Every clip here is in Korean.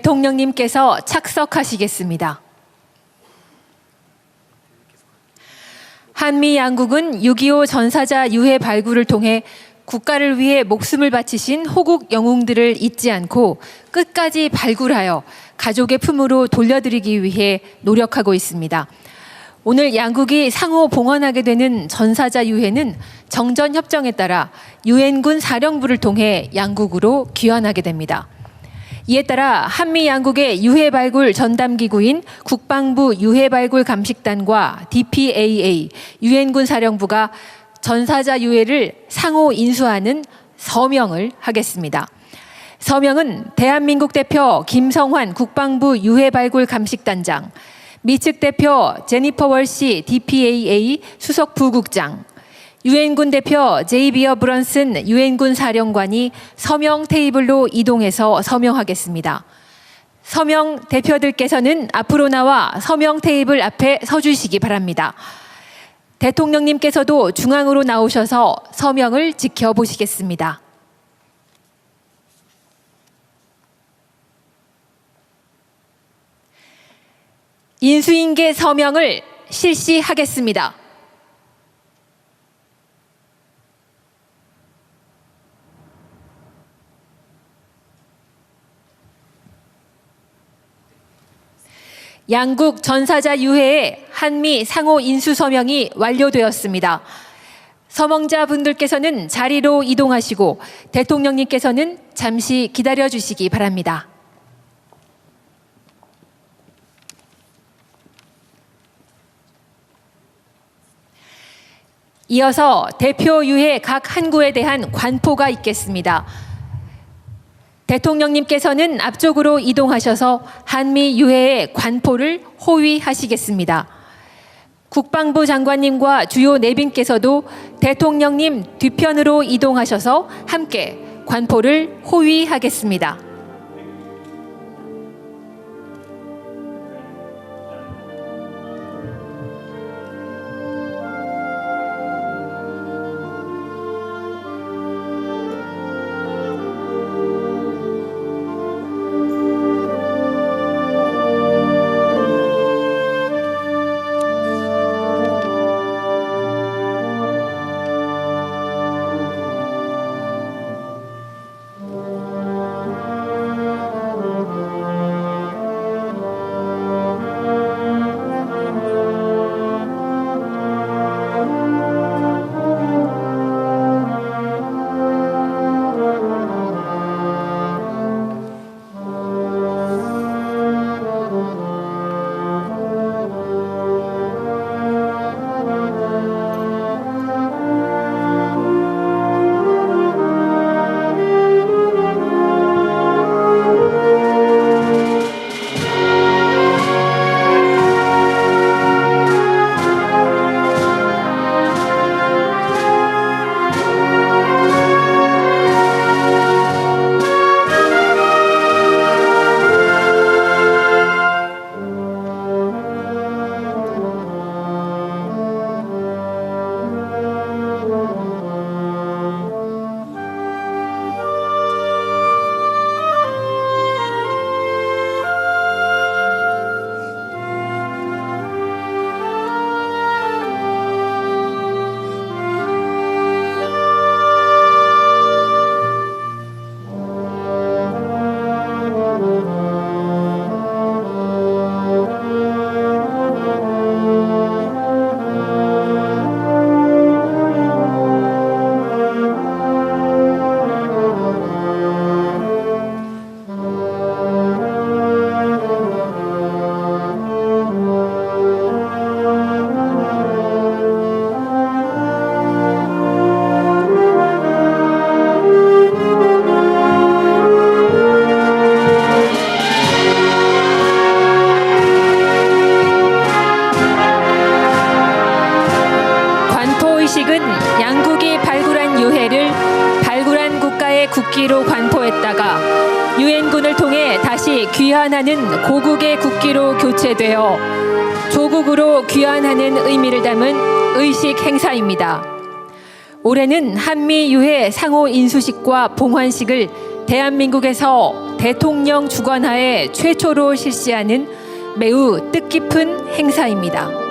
대통령님께서 착석하시겠습니다. 한미 양국은 6.25 전사자 유해 발굴을 통해 국가를 위해 목숨을 바치신 호국 영웅들을 잊지 않고 끝까지 발굴하여 가족의 품으로 돌려드리기 위해 노력하고 있습니다. 오늘 양국이 상호 봉헌하게 되는 전사자 유해는 정전협정에 따라 유엔군 사령부를 통해 양국으로 귀환하게 됩니다. 이에 따라 한미 양국의 유해 발굴 전담기구인 국방부 유해 발굴 감식단과 DPAA 유엔군 사령부가 전사자 유해를 상호 인수하는 서명을 하겠습니다. 서명은 대한민국 대표 김성환 국방부 유해 발굴 감식단장, 미측 대표 제니퍼 월시 DPAA 수석 부국장, 유엔군 대표 제이비어 브런슨 유엔군 사령관이 서명 테이블로 이동해서 서명하겠습니다. 서명 대표들께서는 앞으로 나와 서명 테이블 앞에 서주시기 바랍니다. 대통령님께서도 중앙으로 나오셔서 서명을 지켜보시겠습니다. 인수인계 서명을 실시하겠습니다. 양국 전사자 유해의 한미 상호 인수 서명이 완료되었습니다. 서명자분들께서는 자리로 이동하시고 대통령님께서는 잠시 기다려 주시기 바랍니다. 이어서 대표 유해 각 한구에 대한 관포가 있겠습니다. 대통령님께서는 앞쪽으로 이동하셔서 한미 유해의 관포를 호위하시겠습니다. 국방부 장관님과 주요 내빈께서도 대통령님 뒤편으로 이동하셔서 함께 관포를 호위하겠습니다. 의식은 양국이 발굴한 유해를 발굴한 국가의 국기로 관포했다가 유엔군을 통해 다시 귀환하는 고국의 국기로 교체되어 조국으로 귀환하는 의미를 담은 의식 행사입니다. 올해는 한미 유해 상호 인수식과 봉환식을 대한민국에서 대통령 주관하에 최초로 실시하는 매우 뜻깊은 행사입니다.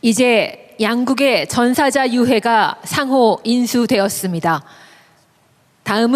이제 양국의 전사자 유해가 상호 인수되었습니다. 다음은